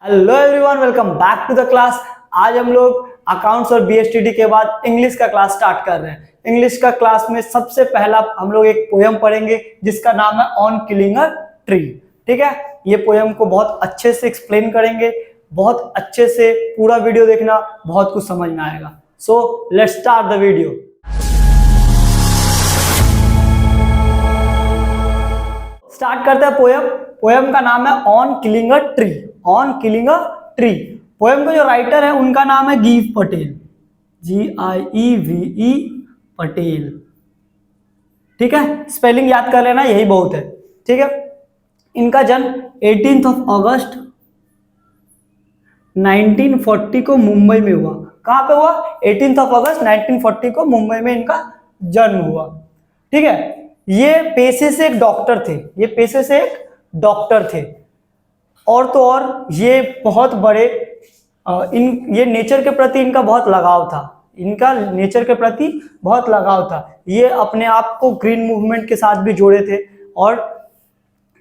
Hello everyone, welcome back to the class. आज हम लोग अकाउंट्स और बीएसटीडी के बाद इंग्लिश का क्लास स्टार्ट कर रहे हैं। इंग्लिश का क्लास में सबसे पहला हम लोग एक पोयम पढ़ेंगे जिसका नाम है ऑन किलिंग अ ट्री। ठीक है, ये पोयम को बहुत अच्छे से एक्सप्लेन करेंगे, बहुत अच्छे से पूरा वीडियो देखना, बहुत कुछ समझ में आएगा। So let's start the video. Start करते हैं पोयम। पोयम का नाम है on killing a tree. On killing a tree. Poem के जो राइटर है उनका नाम है गीव पटेल, GIEVE पटेल। ठीक है, स्पेलिंग याद कर लेना, यही बहुत है। ठीक है, इनका जन्म 18 अगस्त 1940 को मुंबई में हुआ। कहां पे हुआ? 18 अगस्त 1940 को मुंबई में इनका जन्म हुआ। ठीक है, ये पेशे से एक डॉक्टर थे। ये पेशे से एक डॉक्टर थे और तो और ये बहुत बड़े ये नेचर के प्रति इनका बहुत लगाव था। इनका नेचर के प्रति बहुत लगाव था। ये अपने आप को ग्रीन मूवमेंट के साथ भी जोड़े थे और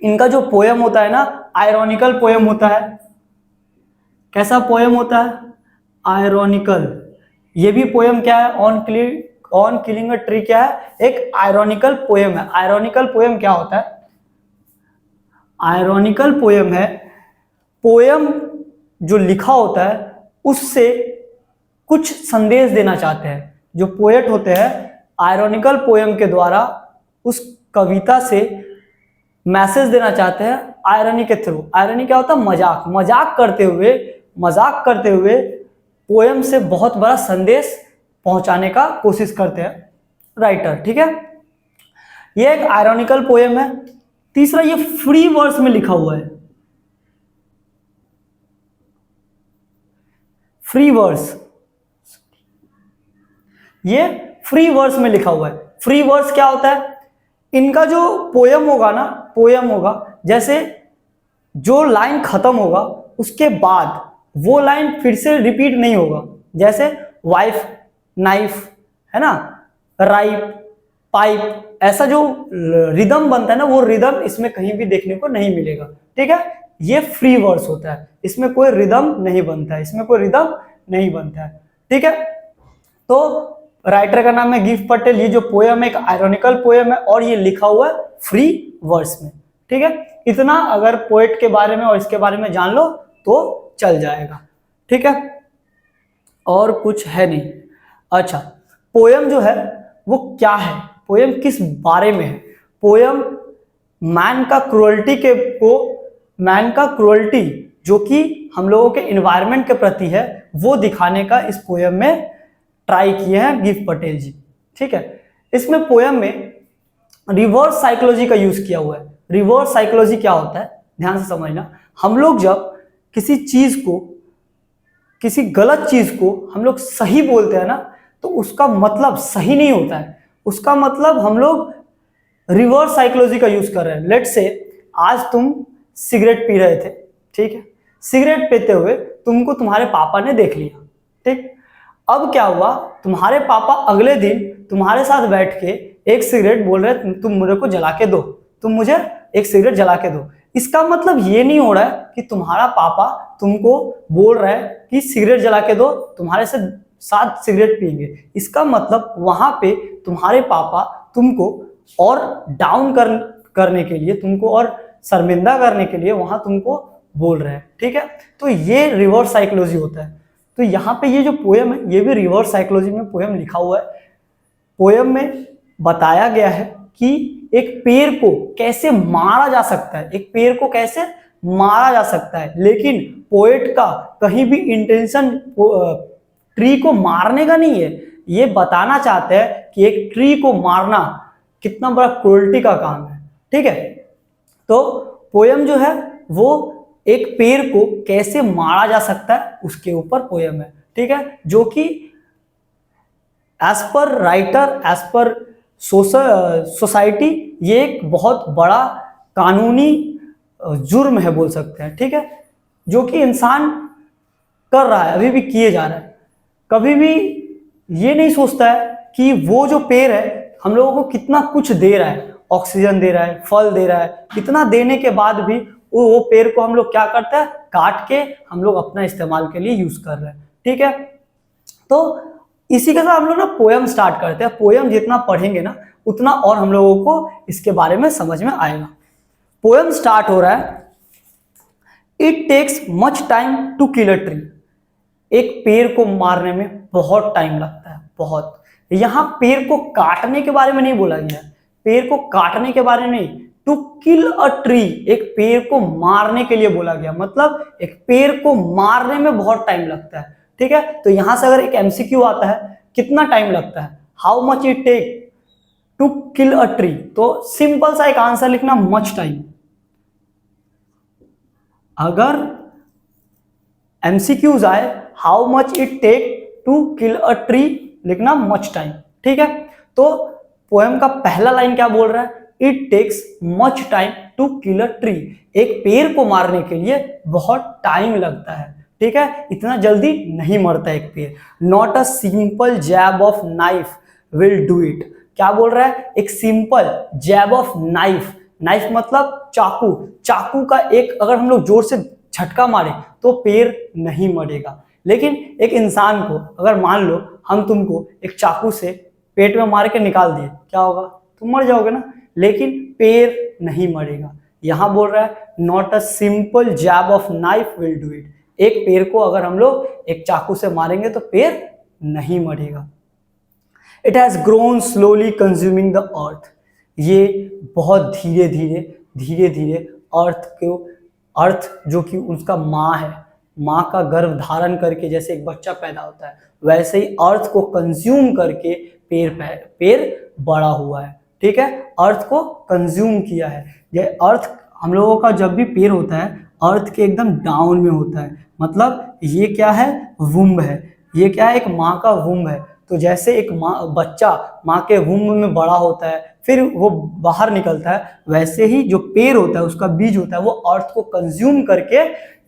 इनका जो पोयम होता है ना, आयरॉनिकल पोयम होता है। कैसा पोयम होता है? आयरॉनिकल। ये भी पोयम क्या है? ऑन किलिंग अ ट्री क्या है? एक आयरॉनिकल पोयम है। आयरॉनिकल पोयम क्या होता है? आयरॉनिकल पोयम है पोयम जो लिखा होता है उससे कुछ संदेश देना चाहते हैं। जो पोएट होते हैं आयरॉनिकल पोयम के द्वारा उस कविता से मैसेज देना चाहते हैं आयरनी के थ्रू। आयरनी क्या होता है? मजाक। मजाक करते हुए पोयम से बहुत बड़ा संदेश पहुंचाने का कोशिश करते हैं राइटर। ठीक है, ये एक आयरॉनिकल पोयम है। तीसरा, ये फ्री वर्स में लिखा हुआ है। फ्री वर्स, ये फ्री वर्स में लिखा हुआ है। फ्री वर्स क्या होता है? इनका जो पोयम होगा ना, पोयम होगा जैसे जो लाइन खत्म होगा उसके बाद वो लाइन फिर से रिपीट नहीं होगा। जैसे वाइफ, नाइफ, है ना, राइप, पाइप, ऐसा जो रिदम बनता है ना, वो रिदम इसमें कहीं भी देखने को नहीं मिलेगा। ठीक है, ये फ्री वर्स होता है, इसमें कोई रिदम नहीं बनता है, इसमें कोई रिदम नहीं बनता है। ठीक है, तो राइटर का नाम है गीव पटेल। ये जो पोयम है एक आयरॉनिकल पोयम है और ये लिखा हुआ है फ्री वर्स में। ठीक है, इतना अगर पोएट के बारे में और इसके बारे में जान लो तो चल जाएगा। ठीक है, और कुछ है नहीं। अच्छा, पोयम जो है वो क्या है? पोयम किस बारे में है? पोयम मैन का क्रुएल्टी जो कि हम लोगों के इन्वायरमेंट के प्रति है वो दिखाने का इस पोयम में ट्राई किए हैं गीव पटेल जी। ठीक है, इसमें पोयम में रिवर्स साइकोलॉजी का यूज किया हुआ है। रिवर्स साइकोलॉजी क्या होता है ध्यान से समझना। हम लोग जब किसी चीज को, किसी गलत चीज को हम लोग सही बोलते हैं ना, तो उसका मतलब सही नहीं होता है, उसका मतलब हम लोग रिवर्स साइकोलॉजी का यूज कर रहे हैं। लेट्स से आज तुम सिगरेट पी रहे थे। ठीक है, सिगरेट पीते हुए तुमको तुम्हारे पापा ने देख लिया। ठीक, अब क्या हुआ? तुम्हारे पापा अगले दिन तुम्हारे साथ बैठ के एक सिगरेट बोल रहे, तुम मुझे को जला के दो, तुम मुझे एक सिगरेट जला के दो। इसका मतलब ये नहीं हो रहा है कि तुम्हारा पापा तुमको बोल रहा है कि सिगरेट जला के दो, तुम्हारे साथ सिगरेट पिएंगे। इसका मतलब वहां पे तुम्हारे पापा तुमको और डाउन करने के लिए, तुमको और शर्मिंदा करने के लिए वहां तुमको बोल रहे हैं। ठीक है, तो ये रिवर्स साइकोलॉजी होता है। तो यहाँ पे ये जो पोयम है ये भी रिवर्स साइकोलॉजी में पोयम लिखा हुआ है। पोयम में बताया गया है कि एक पेड़ को कैसे मारा जा सकता है, एक पेड़ को कैसे मारा जा सकता है, लेकिन पोएट का कहीं भी इंटेंशन ट्री को मारने का नहीं है। ये बताना चाहते हैं कि एक ट्री को मारना कितना बड़ा क्रूरल्टी का काम है। ठीक है, तो पोयम जो है वो एक पेड़ को कैसे मारा जा सकता है उसके ऊपर पोयम है। ठीक है, जो कि as per writer, as per society ये एक बहुत बड़ा कानूनी जुर्म है बोल सकते हैं। ठीक है, जो कि इंसान कर रहा है, अभी भी किए जा रहा है। कभी भी ये नहीं सोचता है कि वो जो पेड़ है हम लोगों को कितना कुछ दे रहा है, ऑक्सीजन दे रहा है, फल दे रहा है, इतना देने के बाद भी वो पेड़ को हम लोग क्या करते हैं, काट के हम लोग अपना इस्तेमाल के लिए यूज कर रहे हैं। ठीक है, तो इसी के साथ हम लोग ना पोयम स्टार्ट करते हैं। पोयम जितना पढ़ेंगे ना उतना और हम लोगों को इसके बारे में समझ में आएगा। पोयम स्टार्ट हो रहा है, it takes much time to kill a tree. एक पेड़ को मारने में बहुत टाइम लगता है, बहुत। यहां पेड़ को काटने के बारे में नहीं बोला गया, पेड़ को काटने के बारे में नहीं, टू किल अ ट्री, एक पेड़ को मारने के लिए बोला गया। मतलब एक पेड़ को मारने में बहुत टाइम लगता है। ठीक है, तो यहां से अगर एक एमसीक्यू आता है, कितना टाइम लगता है, how much it take to kill a tree, तो सिंपल सा एक आंसर लिखना, मच टाइम। अगर एमसीक्यूज आए, how much it take to kill a tree, लिखना मच टाइम। ठीक है, तो पोएम का पहला लाइन क्या बोल रहा है, it takes much time to kill a tree, एक पेड़ को मारने के लिए बहुत टाइम लगता है। ठीक है, इतना जल्दी नहीं मरता एक पेड़। Not a simple jab of knife will do it, क्या बोल रहा है, एक simple jab of knife, knife मतलब चाकू, चाकू का एक अगर हम लोग जोर से झटका मारे तो पेड़ नहीं मरेगा। लेकिन एक इंसान को अगर मान लो हम तुमको एक चाकू से पेट में मार के निकाल दिए, क्या होगा, तुम मर जाओगे ना, लेकिन पेड़ नहीं मरेगा। यहां बोल रहा है not a simple jab of knife will do it, एक पेड़ को अगर हम लोग एक चाकू से मारेंगे तो पेड़ नहीं मरेगा। It has grown slowly consuming the earth, ये बहुत धीरे धीरे अर्थ जो कि उसका माँ है, माँ का गर्भ धारण करके जैसे एक बच्चा पैदा होता है, वैसे ही अर्थ को कंज्यूम करके पेड़ बड़ा हुआ है। ठीक है, अर्थ को कंज्यूम किया है। ये अर्थ हम लोगों का जब भी पेड़ होता है अर्थ के एकदम डाउन में होता है, मतलब ये क्या है, वुम्ब है, ये क्या है, एक माँ का वुम्ब है। तो जैसे एक बच्चा माँ के वुम्ब में बड़ा होता है फिर वो बाहर निकलता है, वैसे ही जो पेड़ होता है उसका बीज होता है वो अर्थ को कंज्यूम करके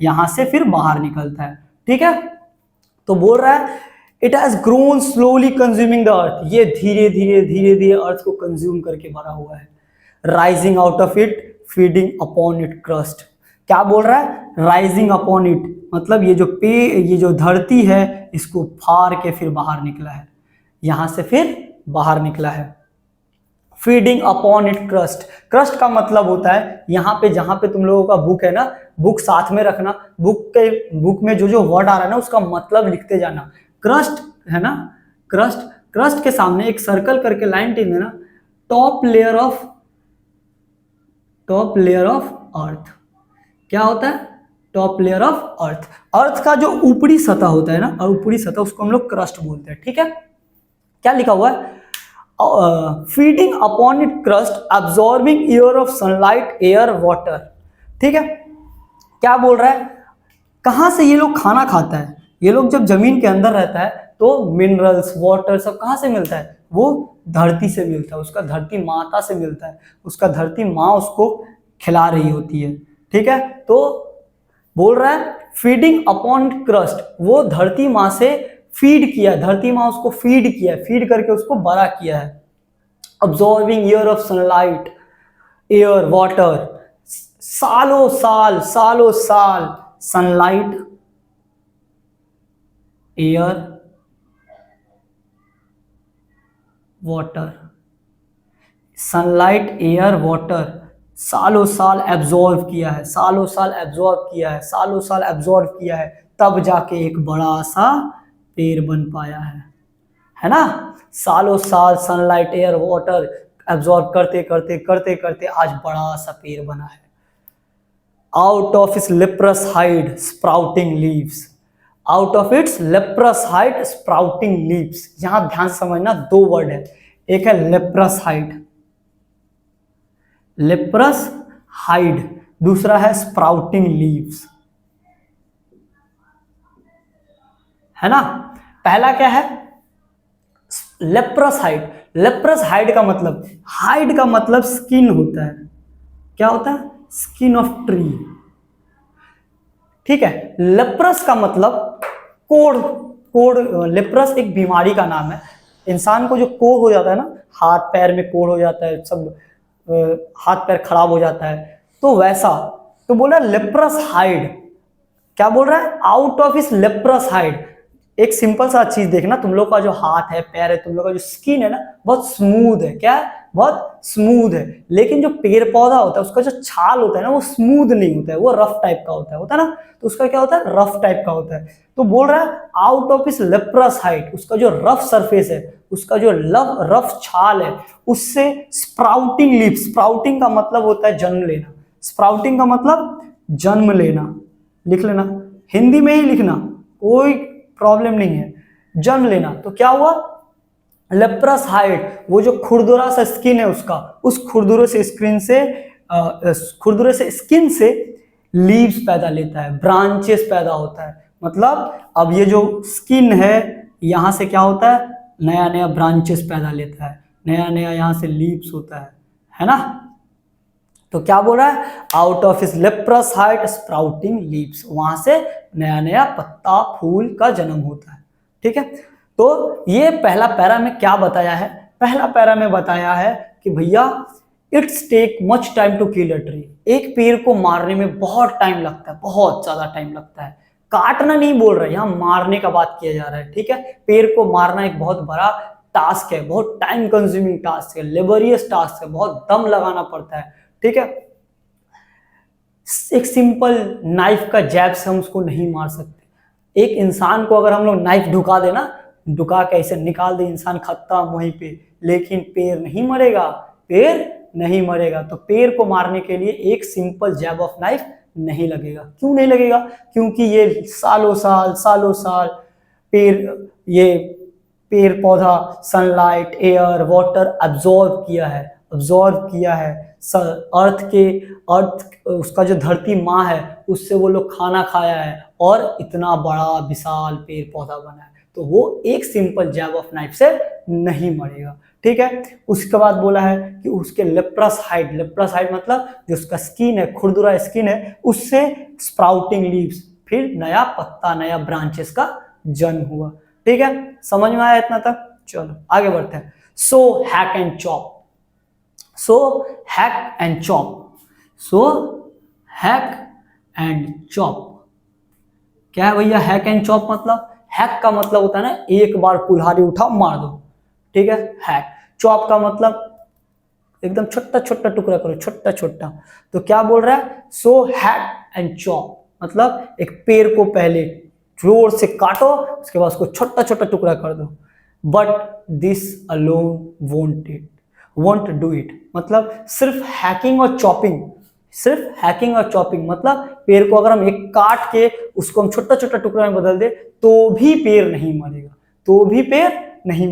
यहां से फिर बाहर निकलता है। ठीक है, तो बोल रहा है it has grown slowly consuming the earth, ये धीरे धीरे अर्थ को कंज्यूम करके बड़ा हुआ है। Rising out of it feeding upon it crust, क्या बोल रहा है, राइजिंग अपॉन इट मतलब ये जो धरती है इसको फाड़ के फिर बाहर निकला है, यहां से फिर बाहर निकला है। Feeding upon it crust, crust का मतलब होता है यहाँ पे जहां पे तुम लोगों का बुक है ना, बुक साथ में रखना, बुक में जो वर्ड आ रहा है ना उसका मतलब लिखते जाना। क्रस्ट है ना, क्रस्ट के सामने एक सर्कल करके लाइन टेन देना, टॉप लेयर ऑफ अर्थ, क्या होता है, टॉप लेयर ऑफ अर्थ, अर्थ का जो ऊपरी सतह होता है ना, और ऊपरी सतह उसको हम लोग क्रस्ट बोलते हैं। ठीक है, क्या लिखा हुआ है, feeding upon it crust absorbing air of sunlight air water. ठीक है, क्या बोल रहा है, कहां से ये लोग खाना खाता है, ये लोग जब जमीन के अंदर रहता है तो मिनरल्स वाटर सब कहां से मिलता है, वो धरती से मिलता है, उसका धरती माता से मिलता है, उसका धरती माँ उसको खिला रही होती है। ठीक है, तो बोल रहा है फीडिंग अपॉन क्रस्ट, वो धरती माँ से फीड किया, धरती माँ उसको फीड किया, फीड करके उसको बड़ा किया है। Absorbing air of sunlight air water, सालों साल sunlight air water, sunlight air water सालों साल एब्जॉर्व किया है, तब जाके एक बड़ा सा पेड़ बन पाया है ना। सालों साल सनलाइट एयर वाटर एब्जॉर्ब करते आज बड़ा सा पेड़ बना है। Out of its leprous hide sprouting leaves, out of its leprous hide sprouting leaves, यहां ध्यान से समझना, दो वर्ड है, एक है लेप्रस हाइड, दूसरा है स्प्राउटिंग लीव्स, है ना। पहला क्या है, लेप्रस हाइड का मतलब स्किन होता है, क्या होता है, स्किन ऑफ ट्री। ठीक है, लेप्रस का मतलब कोढ़, लेप्रस एक बीमारी का नाम है, इंसान को जो कोढ़ हो जाता है ना, हाथ पैर में कोढ़ हो जाता है, सब हाथ पैर खराब हो जाता है, तो तो बोल रहा है लेप्रस हाइड, क्या बोल रहा है, आउट ऑफ इस लेप्रस हाइड। एक सिंपल सा चीज देखना, तुम लोग का जो हाथ है, पैर है, तुम लोग का जो स्किन है ना, बहुत स्मूथ है, क्या है, बहुत स्मूथ है। लेकिन जो पेड़ पौधा होता है उसका जो छाल होता है ना, वो स्मूथ नहीं होता है, वो रफ टाइप का होता है ना, तो उसका क्या होता है, रफ टाइप का होता है। तो बोल रहा है आउट ऑफ इस लेप्रस हाइड, उसका जो रफ सरफेस है, उसका जो रफ छाल है, उससे स्प्राउटिंग लीफ, स्प्राउटिंग का मतलब होता है जन्म लेना, स्प्राउटिंग का मतलब जन्म लेना, लिख लेना, हिंदी में ही लिखना, कोई प्रॉब्लम नहीं है, जन्म लेना। तो क्या हुआ, लेप्रस हाइड, वो जो खुरदुरा सा स्किन है उसका, उस खुरदुरे से स्किन से लीव्स पैदा लेता है, ब्रांचेस पैदा होता है। मतलब अब ये जो स्किन है, यहां से क्या होता है, नया नया ब्रांचेस पैदा लेता है, नया नया यहां से लीव्स होता है ना। तो क्या बोल रहा है, आउट ऑफ इस लेप्रस हाइड स्प्राउटिंग लीव्स, वहां से नया नया पत्ता फूल का जन्म होता है। ठीक है, तो ये पहला पैरा में क्या बताया है, पहला पैरा में बताया है कि भैया it's take much time to kill a tree, एक पेड़ को मारने में बहुत टाइम लगता है, बहुत ज्यादा टाइम लगता है। काटना नहीं बोल रहे, यहाँ मारने का बात किया जा रहा है। ठीक है, पेड़ को मारना एक बहुत बड़ा टास्क है, बहुत टाइम कंज्यूमिंग टास्क है, लेबोरियस टास्क है, बहुत दम लगाना पड़ता है। ठीक है, एक सिंपल नाइफ का जैब से हम उसको नहीं मार सकते। एक इंसान को अगर हम लोग नाइफ ढुका देना, ढुका के ऐसे निकाल दे, इंसान खत्म वहीं पे, लेकिन पेड़ नहीं मरेगा, पेड़ नहीं मरेगा। तो पेड़ को मारने के लिए एक सिंपल जैब ऑफ नाइफ नहीं लगेगा। क्यों नहीं लगेगा, क्योंकि ये सालों साल ये पेड़ पौधा सनलाइट, एयर, वाटर अब्जॉर्व किया है अर्थ उसका जो धरती माँ है उससे वो लोग खाना खाया है, और इतना बड़ा विशाल पेड़ पौधा बना है। तो वो एक सिंपल जैब ऑफ नाइफ से नहीं मरेगा। ठीक है, उसके बाद बोला है कि उसके लेप्रस हाइड मतलब जो उसका स्किन है, खुरदुरा स्किन है, उससे स्प्राउटिंग लीव्स, फिर नया पत्ता, नया ब्रांचेस का जन्म हुआ। ठीक है, समझ में आया इतना तक, चलो आगे बढ़ते हैं। So hack and chop, so hack and chop, क्या है भैया हैक एंड चॉप मतलब, हैक का मतलब होता है ना एक बार कुल्हाड़ी उठाओ मार दो। ठीक है, हैक, चॉप का मतलब एकदम छोटा छोटा टुकड़ा करो, छोटा छोटा। तो क्या बोल रहा है, सो हैक एंड चॉप मतलब एक पेड़ को पहले जोर से काटो, उसके बाद उसको छोटा छोटा टुकड़ा कर दो। But this alone won't do it, मतलब सिर्फ हैकिंग और चॉपिंग मतलब पेड़ को अगर हम एक काट के उसको हम छोटा छोटा टुकड़ा में बदल दे तो भी पेड़ नहीं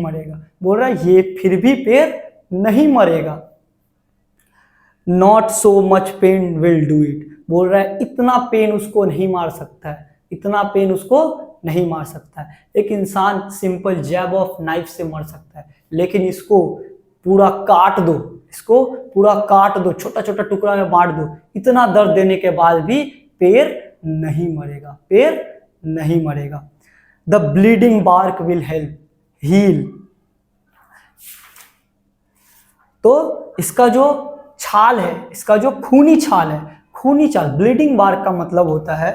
मरेगा, बोल रहा है ये फिर भी पेड़ नहीं मरेगा। Not so much pain will do it, बोल रहा है इतना पेन उसको नहीं मार सकता है, एक इंसान सिंपल जैब ऑफ नाइफ से मर सकता है, लेकिन इसको पूरा काट दो, छोटा छोटा टुकड़ा में बांट दो, इतना दर्द देने के बाद भी पेड़ नहीं मरेगा। The bleeding bark will heal, तो इसका जो छाल है, इसका जो खूनी छाल, ब्लीडिंग बार्क का मतलब होता है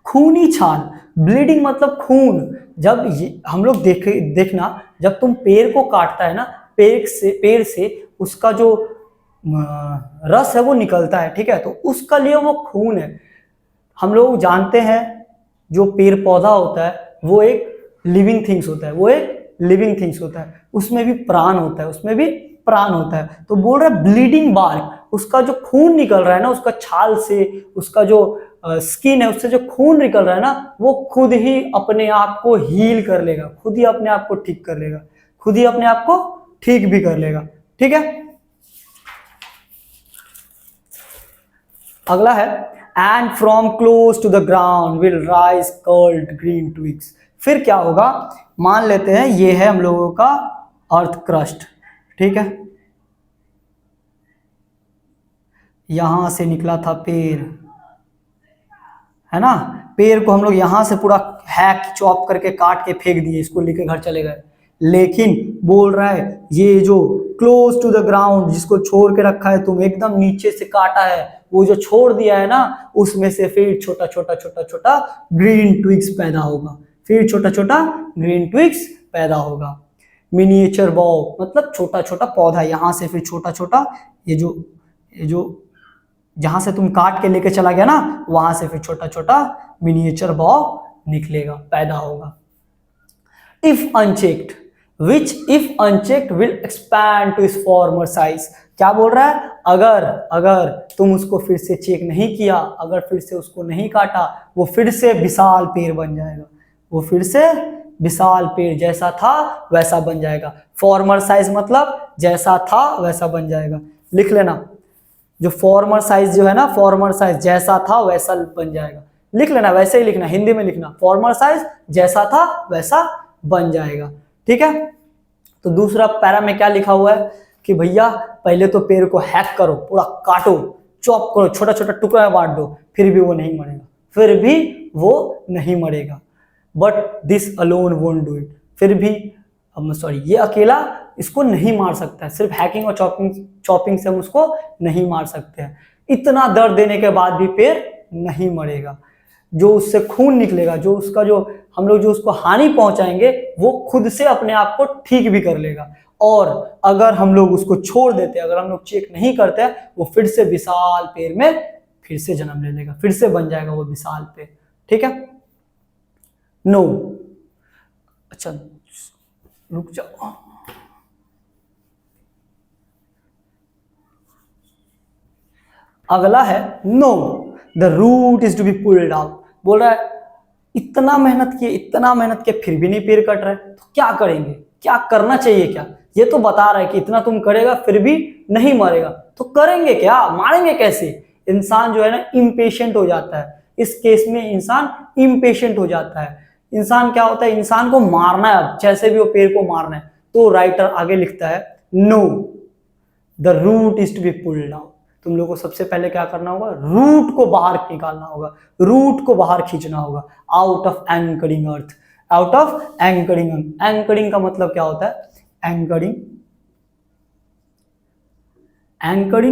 खूनी छाल। ब्लीडिंग मतलब खून। जब हम लोग देखना, जब तुम पेड़ को काटता है ना, पेड़ से उसका जो रस है वो निकलता है। ठीक है, तो उसका लिए वो खून है। हम लोग जानते हैं जो पेड़ पौधा होता है वो एक लिविंग थिंग्स होता है, उसमें भी प्राण होता है, तो बोल रहा है ब्लीडिंग बार्क, उसका जो खून निकल रहा है ना, उसका छाल से, उसका जो स्किन है उससे जो खून निकल रहा है ना, वो खुद ही अपने आप को हील कर लेगा, खुद ही अपने आप को ठीक कर लेगा, खुद ही अपने आप को ठीक भी कर लेगा। ठीक है, अगला है and from close to the ground will rise curled green twigs. फिर क्या होगा, मान लेते हैं ये है हम लोगों का अर्थ क्रस्ट। ठीक है, यहां से निकला था पेड़, है ना, पेड़ को हम लोग यहां से पूरा हैक चॉप करके काट के फेंक दिए, इसको लेके घर चले गए। लेकिन बोल रहा है ये जो क्लोज टू द ग्राउंड, जिसको छोड़ के रखा है तुम, एकदम नीचे से काटा है, वो जो छोड़ दिया है ना, उसमें से फिर छोटा छोटा छोटा छोटा ग्रीन ट्विग्स पैदा होगा, फिर छोटा छोटा ग्रीन ट्विग्स पैदा होगा। मिनिएचर बॉब मतलब छोटा छोटा पौधा, यहाँ से फिर छोटा छोटा, ये जो जहां से तुम काट के लेके चला गया ना, वहां से फिर छोटा छोटा मिनिएचर बॉब निकलेगा, पैदा होगा। If unchecked, which if unchecked will expand to its former size. क्या बोल रहा है, अगर तुम उसको फिर से चेक नहीं किया, अगर फिर से उसको नहीं काटा, वो फिर से विशाल पेड़ बन जाएगा, वो फिर से विशाल पेड़ जैसा था वैसा बन जाएगा। फॉर्मर साइज मतलब जैसा था वैसा बन जाएगा, लिख लेना। जो फॉर्मर साइज जो है ना, फॉर्मर साइज जैसा था वैसा बन जाएगा, लिख लेना, वैसे ही लिखना, हिंदी में लिखना, फॉर्मर साइज जैसा था वैसा बन जाएगा, ठीक है। तो दूसरा पैरा में क्या लिखा हुआ है कि भैया पहले तो पेड़ को हैक करो, पूरा काटो, चॉप करो, छोटा छोटा टुकड़ा में बांट दो, फिर भी वो नहीं मरेगा, फिर भी वो नहीं मरेगा। But this alone won't do it, फिर भी ये अकेला इसको नहीं मार सकता है, सिर्फ हैकिंग और चॉपिंग से हम उसको नहीं मार सकते हैं। इतना दर्द देने के बाद भी पेड़ नहीं मरेगा, जो उससे खून निकलेगा, जो उसका जो हम लोग जो उसको हानि पहुंचाएंगे, वो खुद से अपने आप को ठीक भी कर लेगा। और अगर हम लोग उसको छोड़ देते, अगर हम लोग चेक नहीं करते, वो फिर से विशाल पेड़ में फिर से जन्म ले लेगा, फिर से बन जाएगा वो विशाल पेड़, ठीक है। नो, अच्छा रुक जाओ, अगला है no the root is to be pulled out. बोल रहा है इतना मेहनत किए फिर भी नहीं पेड़ कट रहा है, तो क्या करेंगे, क्या करना चाहिए, क्या ये तो बता रहा है कि इतना तुम करेगा फिर भी नहीं मरेगा, तो करेंगे क्या, मारेंगे कैसे। इंसान जो है ना इम्पेशेंट हो जाता है, इस केस में इंसान इम्पेशेंट हो जाता है। इंसान क्या होता है, इंसान को मारना है, जैसे भी वो पेड़ को मारना है, तो राइटर आगे लिखता है no the root is to be pulled out. तुम लोगों को सबसे पहले क्या करना होगा, रूट को बाहर निकालना होगा, रूट को बाहर खींचना होगा, out of anchoring earth, out of anchoring. Anchoring का मतलब क्या होता है, एंकरिंग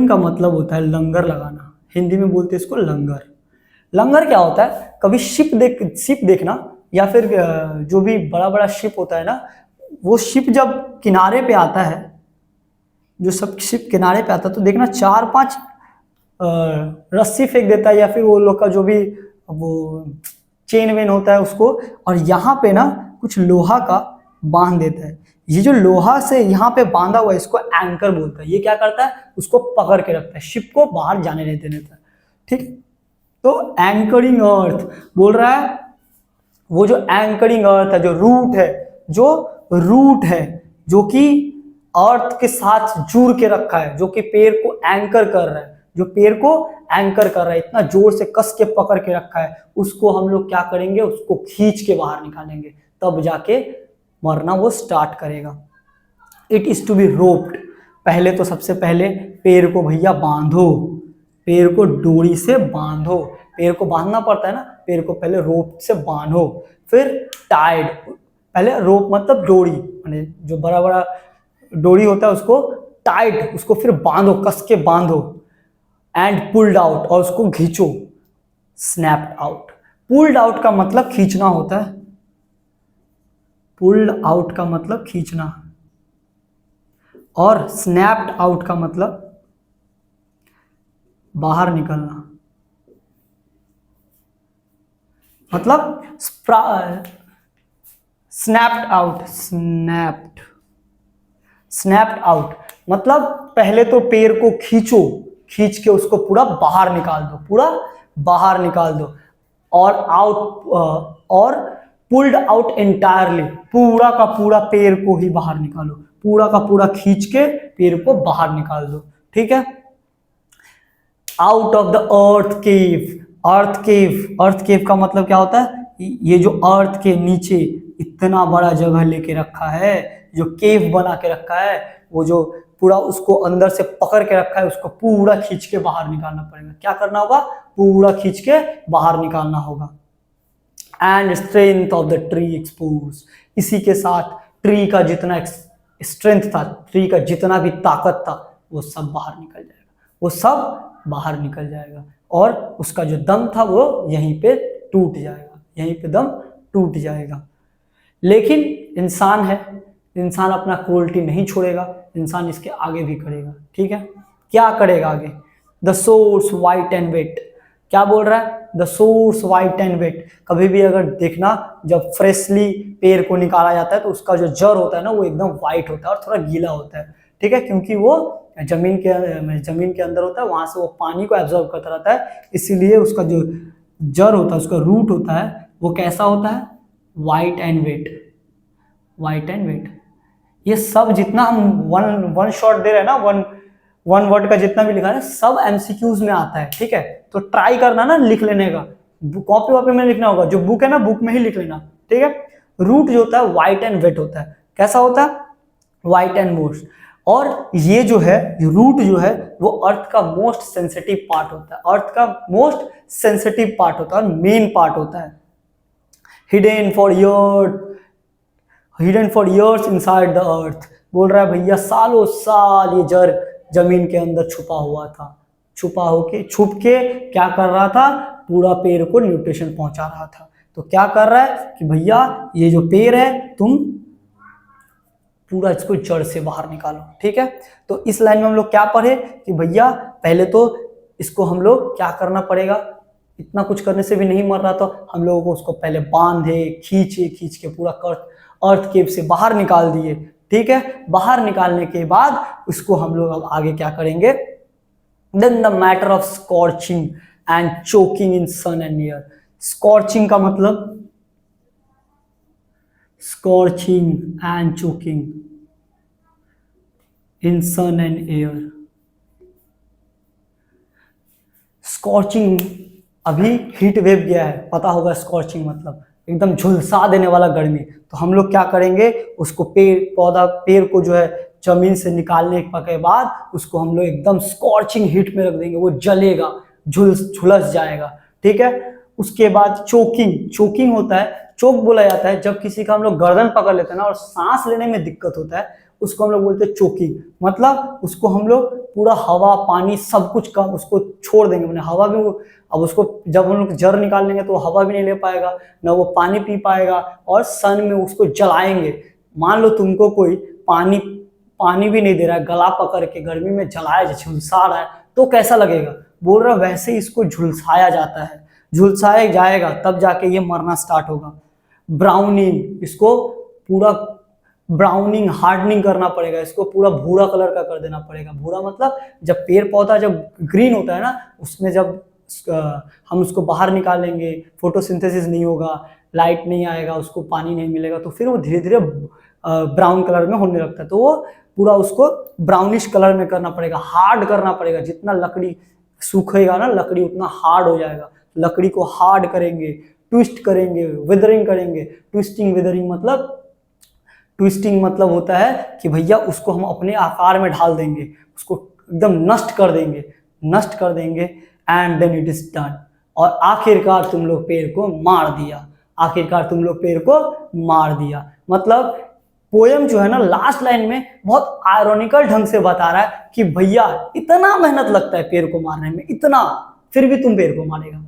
का मतलब होता है लंगर लगाना, हिंदी में बोलते हैं इसको लंगर। लंगर क्या होता है, कभी शिप देखना, या फिर जो भी बड़ा बड़ा शिप होता है ना, वो शिप जब किनारे पे आता है, जो सब शिप किनारे पे आता है, तो देखना 4-5 रस्सी फेंक देता है, या फिर वो लोग का जो भी वो चेन वेन होता है उसको, और यहाँ पे ना कुछ लोहा का बांध देता है। ये जो लोहा से यहाँ पे बांधा हुआ है, इसको एंकर बोलता है। ये क्या करता है, उसको पकड़ के रखता है, शिप को बाहर जाने नहीं देने देता है, ठीक। तो एंकरिंग अर्थ बोल रहा है, वो जो एंकरिंग अर्थ है, जो रूट है, जो कि अर्थ के साथ जुड़ के रखा है, जो कि पेड़ को एंकर कर रहा है, जो पेड़ को एंकर कर रहा है, इतना जोर से कस के पकड़ के रखा है, उसको हम लोग क्या करेंगे, उसको खींच के बाहर निकालेंगे, तब जाके मरना वो स्टार्ट करेगा। It is to be roped, पहले तो सबसे पहले पेड़ को भैया बांधो, पेड़ को डोरी से बांधो, पेड़ को बांधना पड़ता है ना, पेड़ को पहले रोप से बांधो, फिर टाइड, पहले रोप मतलब डोरी, माने जो बड़ा बड़ा डोरी होता है उसको टाइट, उसको फिर बांधो, कस के बांधो, एंड पुल्ड आउट, और उसको खींचो, स्नैप्ड आउट। पुल्ड आउट का मतलब खींचना होता है, पुल्ड आउट का मतलब खींचना, और स्नैप्ड आउट का मतलब बाहर निकलना, मतलब स्नैप्ड आउट, स्नैप्ड आउट मतलब पहले तो पेड़ को खींचो, खींच के उसको पूरा बाहर निकाल दो, पूरा बाहर निकाल दो, और पुल्ड आउट एंटायरली, पूरा का पूरा पेड़ को ही बाहर निकालो, पूरा का पूरा खींच के पेड़ को बाहर निकाल दो, ठीक है। आउट ऑफ द अर्थ केव, अर्थ केव का मतलब क्या होता है, ये जो अर्थ के नीचे इतना बड़ा जगह लेके रखा है, जो केव बना के रखा है, वो जो पूरा उसको अंदर से पकड़ के रखा है, उसको पूरा खींच के बाहर निकालना पड़ेगा। क्या करना होगा, पूरा खींच के बाहर निकालना होगा। And strength of the tree expose, इसी के साथ ट्री का जितना स्ट्रेंथ था, ट्री का जितना भी ताकत था वो सब बाहर निकल जाएगा, वो सब बाहर निकल जाएगा और उसका जो दम था वो यहीं पे टूट जाएगा, यहीं पे दम टूट जाएगा। लेकिन इंसान है, इंसान अपना क्रूरटी नहीं छोड़ेगा, इंसान इसके आगे भी करेगा। ठीक है, क्या करेगा आगे? The source white and wet, क्या बोल रहा है? The source white and wet. कभी भी अगर देखना, जब फ्रेशली पेड़ को निकाला जाता है तो उसका जो जड़ होता है ना वो एकदम व्हाइट होता है और थोड़ा गीला होता है। ठीक है, क्योंकि वो जमीन के अंदर होता है, वहां से वो पानी को एब्जॉर्ब करता रहता है, इसीलिए उसका जो जड़ होता है, उसका रूट होता है, वो कैसा होता है? White and wet, white and wet. ये सब जितना हम वन शॉट दे रहे हैं ना, वन वर्ड का जितना भी लिखा है सब एमसीक्यूज में आता है। ठीक है, तो ट्राई करना ना लिख लेने का, कॉपी वॉपी में लिखना होगा, जो बुक है ना बुक में ही लिख लेना। ठीक है, रूट जो होता है व्हाइट एंड वेट होता है, कैसा होता है? White and most. और ये जो है रूट जो है वो अर्थ का मोस्ट सेंसिटिव पार्ट होता है, अर्थ का मोस्ट सेंसिटिव पार्ट होता है, मेन पार्ट होता है। Hidden for years inside the earth, बोल रहा है भैया सालों साल ये जड़ जमीन के अंदर छुपा हुआ था, छुप के क्या कर रहा था? पूरा पेड़ को न्यूट्रिशन पहुंचा रहा था। तो क्या कर रहा है कि भैया ये जो पेड़ है तुम पूरा इसको जड़ से बाहर निकालो। ठीक है, तो इस लाइन में हम लोग क्या पढ़े कि भैया पहले तो इसको हम लोग क्या करना पड़ेगा, इतना कुछ करने से भी नहीं मर रहा, तो हम लोगों को उसको पहले बांधे, खींच के पूरा अर्थ केव से बाहर निकाल दिए। ठीक है, बाहर निकालने के बाद उसको हम लोग अब आगे क्या करेंगे? Then the matter of scorching and choking in sun and air. Scorching का मतलब, scorching and choking in sun and air. Scorching, अभी हीट वेव गया है, पता होगा स्कॉर्चिंग मतलब एकदम झुलसा देने वाला गर्मी। तो हम लोग क्या करेंगे? उसको पेड़ को जो है जमीन से निकालने के बाद उसको हम लोग एकदम स्कॉर्चिंग हीट में रख देंगे, वो जलेगा, झुलस जाएगा। ठीक है, उसके बाद चोकिंग होता है, चोक बोला जाता है जब किसी का हम लोग गर्दन पकड़ लेते हैं ना और सांस लेने में दिक्कत होता है, उसको हम लोग बोलते हैं चोकिंग। मतलब उसको हम लोग पूरा हवा पानी सब कुछ कम उसको छोड़ देंगे, मैंने हवा भी अब उसको जब हम लोग जड़ निकाल लेंगे तो वो हवा भी नहीं ले पाएगा, ना वो पानी पी पाएगा, और सन में उसको जलाएंगे। मान लो तुमको कोई पानी भी नहीं दे रहा है, गला पकड़ के गर्मी में जलाया, झुलसा रहा है, तो कैसा लगेगा? बोल रहा वैसे ही इसको झुलसाया जाता है, झुलसाया जाएगा तब जाके ये मरना स्टार्ट होगा। ब्राउनिंग, इसको पूरा ब्राउनिंग हार्डनिंग करना पड़ेगा, इसको पूरा भूरा कलर का कर देना पड़ेगा। भूरा मतलब जब पेड़ पौधा जब ग्रीन होता है ना, उसमें जब हम उसको बाहर निकालेंगे, फोटोसिंथेसिस नहीं होगा, लाइट नहीं आएगा, उसको पानी नहीं मिलेगा, तो फिर वो धीरे धीरे ब्राउन कलर में होने लगता है। तो वो पूरा उसको ब्राउनिश कलर में करना पड़ेगा, हार्ड करना पड़ेगा। जितना लकड़ी सूखेगा ना लकड़ी उतना हार्ड हो जाएगा। लकड़ी को हार्ड करेंगे, ट्विस्ट करेंगे, विदरिंग करेंगे। ट्विस्टिंग मतलब होता है कि भैया उसको हम अपने आकार में ढाल देंगे, उसको एकदम नष्ट कर देंगे and then it is done. और आखिरकार तुम लोग पेड़ को मार दिया। मतलब पोयम जो है ना लास्ट लाइन में बहुत आयरॉनिकल ढंग से बता रहा है कि भैया इतना मेहनत लगता है पेड़ को मारने में, इतना, फिर भी तुम पेड़ को मारेगा,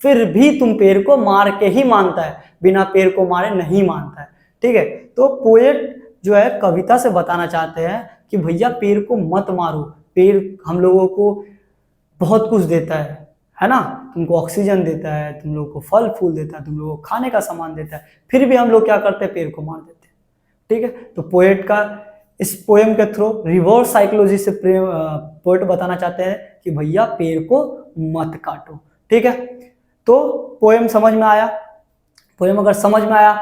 फिर भी तुम पेड़ को मार के ही मानता है, बिना पेड़ को मारे नहीं मानता है। ठीक है, तो पोएट जो है कविता से बताना चाहते हैं कि भैया पेड़ को मत मारो, पेड़ हम लोगों को बहुत कुछ देता है ना, तुमको ऑक्सीजन देता है, तुम लोगों को फल फूल देता है, तुम लोगों को खाने का सामान देता है, फिर भी हम लोग क्या करते हैं? पेड़ को मार देते हैं। ठीक है, तो पोएट का इस पोएम के थ्रू रिवर्स साइकोलॉजी से पोएट बताना चाहते हैं कि भैया पेड़ को मत काटो। ठीक है, तो पोएम समझ में आया? पोएम अगर समझ में आया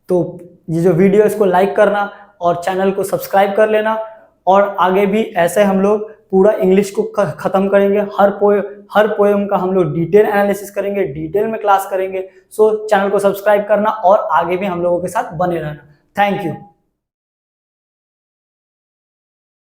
तो ये जो वीडियो इसको लाइक करना और चैनल को सब्सक्राइब कर लेना, और आगे भी ऐसे हम लोग पूरा इंग्लिश को खत्म करेंगे। हर पोएम का हम लोग डिटेल एनालिसिस करेंगे, डिटेल में क्लास करेंगे। सो चैनल को सब्सक्राइब करना और आगे भी हम लोगों के साथ बने रहना। Thank you.